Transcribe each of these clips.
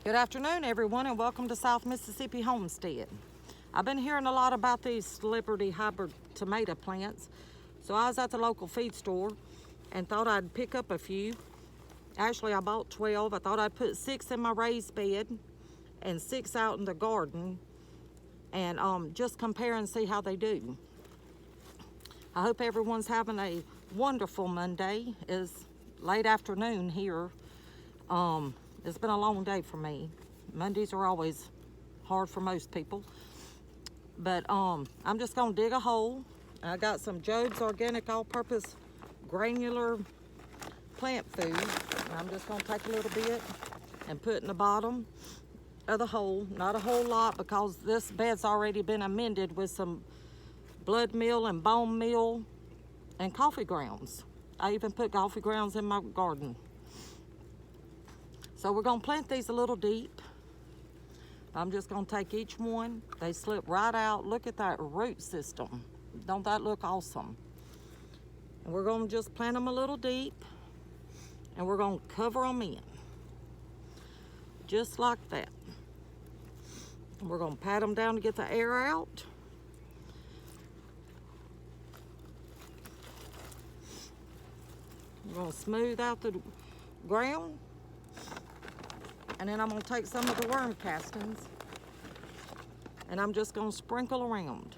Good afternoon, everyone, and welcome to South Mississippi Homestead. I've been hearing a lot about these celebrity hybrid tomato plants, so I was at the local feed store and thought I'd pick up a few. Actually, I bought 12. I thought I'd put 6 in my raised bed and 6 out in the garden and just compare and see how they do. I hope everyone's having a wonderful Monday. It's late afternoon here. It's been a long day for me. Mondays are always hard for most people. But I'm just gonna dig a hole. I got some Jobe's Organic All-Purpose Granular Plant Food. I'm just gonna take a little bit and put in the bottom of the hole. Not a whole lot because this bed's already been amended with some blood meal and bone meal and coffee grounds. I even put coffee grounds in my garden. So we're gonna plant these a little deep. I'm just gonna take each one. They slip right out. Look at that root system. Don't that look awesome? And we're gonna just plant them a little deep and we're gonna cover them in. Just like that. And we're gonna pat them down to get the air out. We're gonna smooth out the ground. And then I'm gonna take some of the worm castings and I'm just gonna sprinkle around.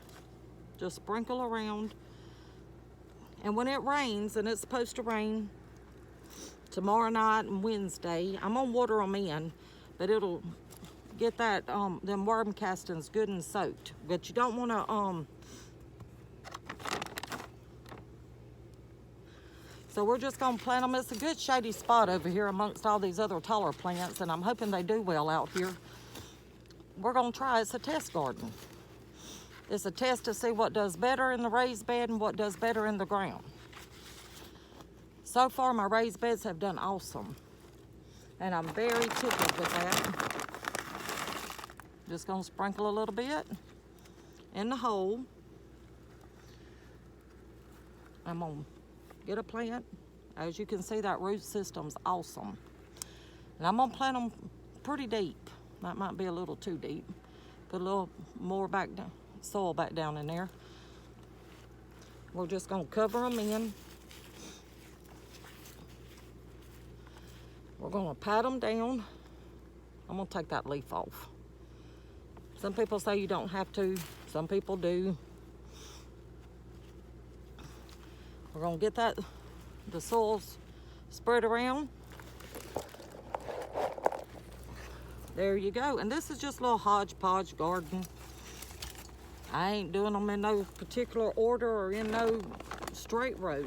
Just sprinkle around. And when it rains, and it's supposed to rain tomorrow night and Wednesday, I'm gonna water them in, but it'll get that them worm castings good and soaked. But you don't wanna so we're just gonna plant them. It's a good shady spot over here amongst all these other taller plants, and I'm hoping they do well out here. We're gonna try. It's a test garden. It's a test to see what does better in the raised bed and what does better in the ground. So far, my raised beds have done awesome, and I'm very tickled with that. Just gonna sprinkle a little bit in the hole. I'm gonna get a plant. As you can see, that root system's awesome. And I'm gonna plant them pretty deep. That might be a little too deep. Put a little more back down, soil back down in there. We're just gonna cover them in. We're gonna pat them down. I'm gonna take that leaf off. Some people say you don't have to, some people do. We're gonna get the soil spread around. There you go. And this is just a little hodgepodge garden. I ain't doing them in no particular order or in no straight row.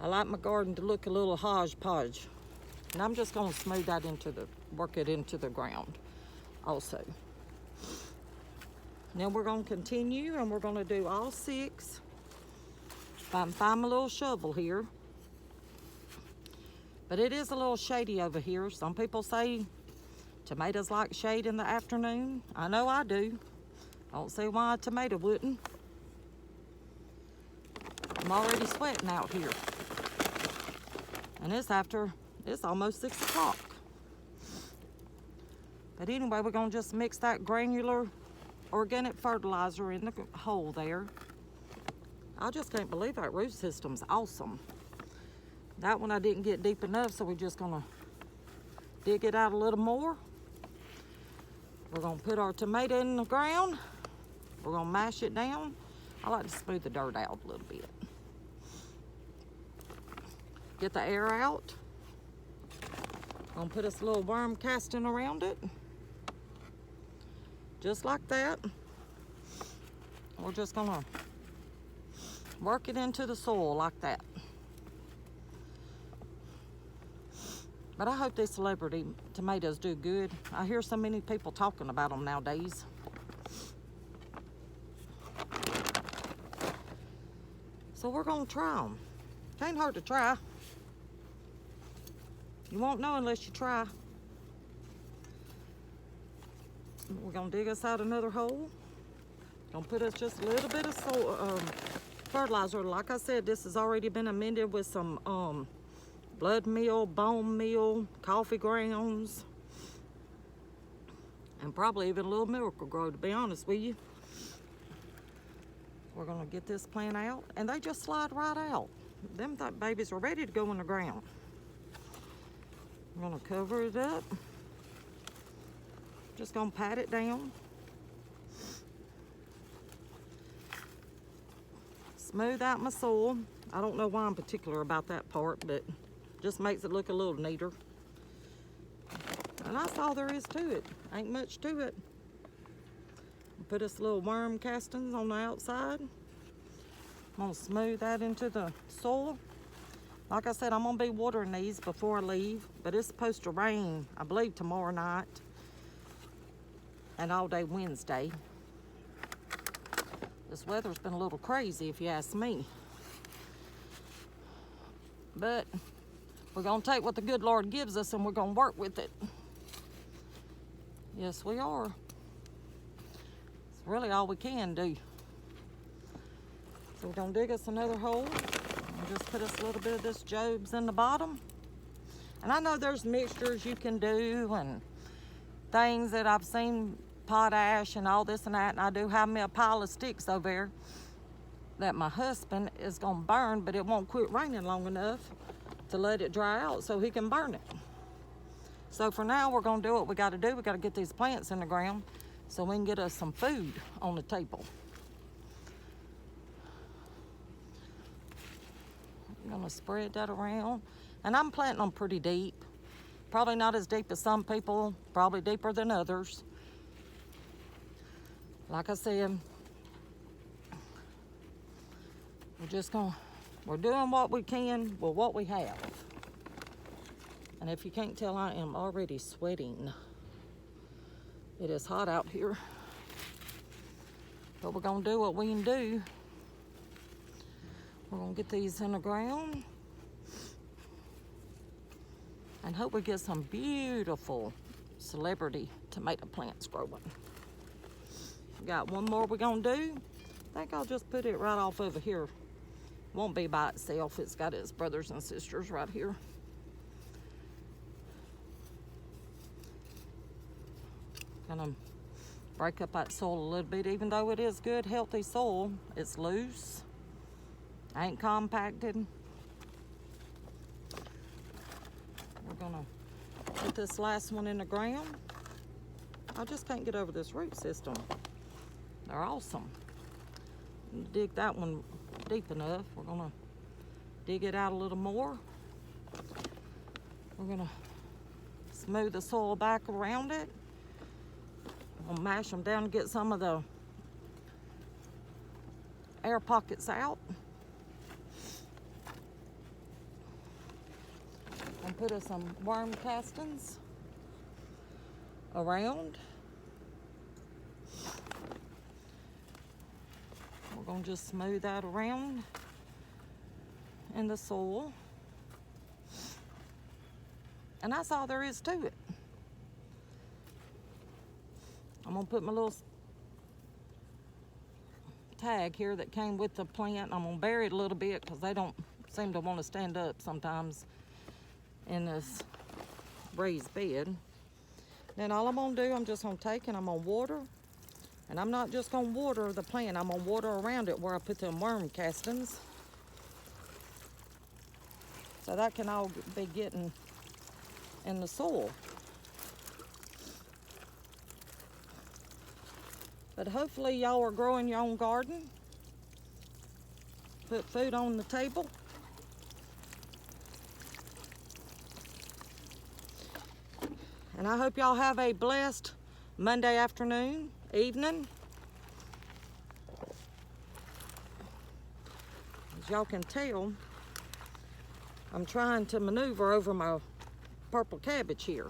I like my garden to look a little hodgepodge. And I'm just gonna smooth that work it into the ground also. Now we're gonna continue and we're gonna do all 6. If I can find my little shovel here. But it is a little shady over here. Some people say tomatoes like shade in the afternoon. I know I do. I don't see why a tomato wouldn't. I'm already sweating out here. And it's almost 6 o'clock. But anyway, we're gonna just mix that granular organic fertilizer in the hole there. I just can't believe that root system's awesome. That one I didn't get deep enough, so we're just gonna dig it out a little more. We're gonna put our tomato in the ground. We're gonna mash it down. I like to smooth the dirt out a little bit. Get the air out. Gonna put us a little worm casting around it. Just like that. We're just gonna work it into the soil like that. But I hope these celebrity tomatoes do good. I hear so many people talking about them nowadays. So we're gonna try them. Can't hurt to try. You won't know unless you try. We're gonna dig us out another hole. Gonna put us just a little bit of soil, fertilizer. Like I said, this has already been amended with some blood meal, bone meal, coffee grounds, and probably even a little Miracle-Gro, to be honest with you. We're gonna get this plant out, and they just slide right out. Them babies are ready to go in the ground. I'm gonna cover it up. Just gonna pat it down. Smooth out my soil. I don't know why I'm particular about that part, but just makes it look a little neater. And that's all there is to it. Ain't much to it. Put us little worm castings on the outside. I'm gonna smooth that into the soil. Like I said, I'm gonna be watering these before I leave, but it's supposed to rain, I believe, tomorrow night and all day Wednesday. This weather's been a little crazy, if you ask me. But we're gonna take what the good Lord gives us and we're gonna work with it. Yes, we are. It's really all we can do. So we're gonna dig us another hole and just put us a little bit of this Job's in the bottom. And I know there's mixtures you can do and things that I've seen, potash and all this and that, and I do have me a pile of sticks over there that my husband is gonna burn, but it won't quit raining long enough to let it dry out so he can burn it. So for now, we're gonna do what we gotta do. We gotta get these plants in the ground so we can get us some food on the table. I'm gonna spread that around. And I'm planting them pretty deep. Probably not as deep as some people, probably deeper than others. Like I said, we're doing what we can with what we have. And if you can't tell, I am already sweating. It is hot out here. But we're gonna do what we can do. We're gonna get these in the ground and hope we get some beautiful celebrity tomato plants growing. We got one more we're gonna do. I think I'll just put it right off over here. Won't be by itself. It's got its brothers and sisters right here. Gonna break up that soil a little bit. Even though it is good, healthy soil, it's loose, ain't compacted. We're gonna put this last one in the ground. I just can't get over this root system. They're awesome. Dig that one deep enough. We're gonna dig it out a little more. We're gonna smooth the soil back around it. We'll mash them down to get some of the air pockets out. And put us some worm castings around. We're gonna just smooth that around in the soil. And that's all there is to it. I'm gonna put my little tag here that came with the plant. I'm gonna bury it a little bit because they don't seem to want to stand up sometimes in this raised bed. Then all I'm gonna do, I'm just gonna take and I'm gonna water. And I'm not just gonna water the plant, I'm gonna water around it where I put them worm castings. So that can all be getting in the soil. But hopefully y'all are growing your own garden. Put food on the table. And I hope y'all have a blessed Monday afternoon, evening. As y'all can tell, I'm trying to maneuver over my purple cabbage here.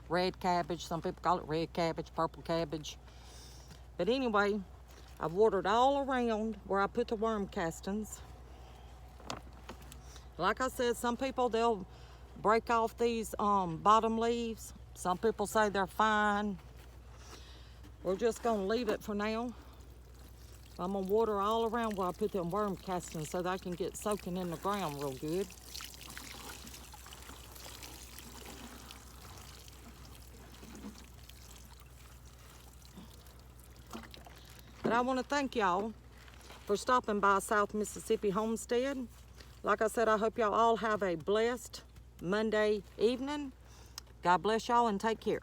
Red cabbage, some people call it red cabbage, purple cabbage. But anyway, I've watered all around where I put the worm castings. Like I said, some people, they'll break off these bottom leaves. Some people say they're fine. We're just gonna leave it for now. I'm gonna water all around where I put them worm castings so they can get soaking in the ground real good. But I want to thank y'all for stopping by South Mississippi Homestead. Like I said, I hope y'all all have a blessed Monday evening. God bless y'all and take care.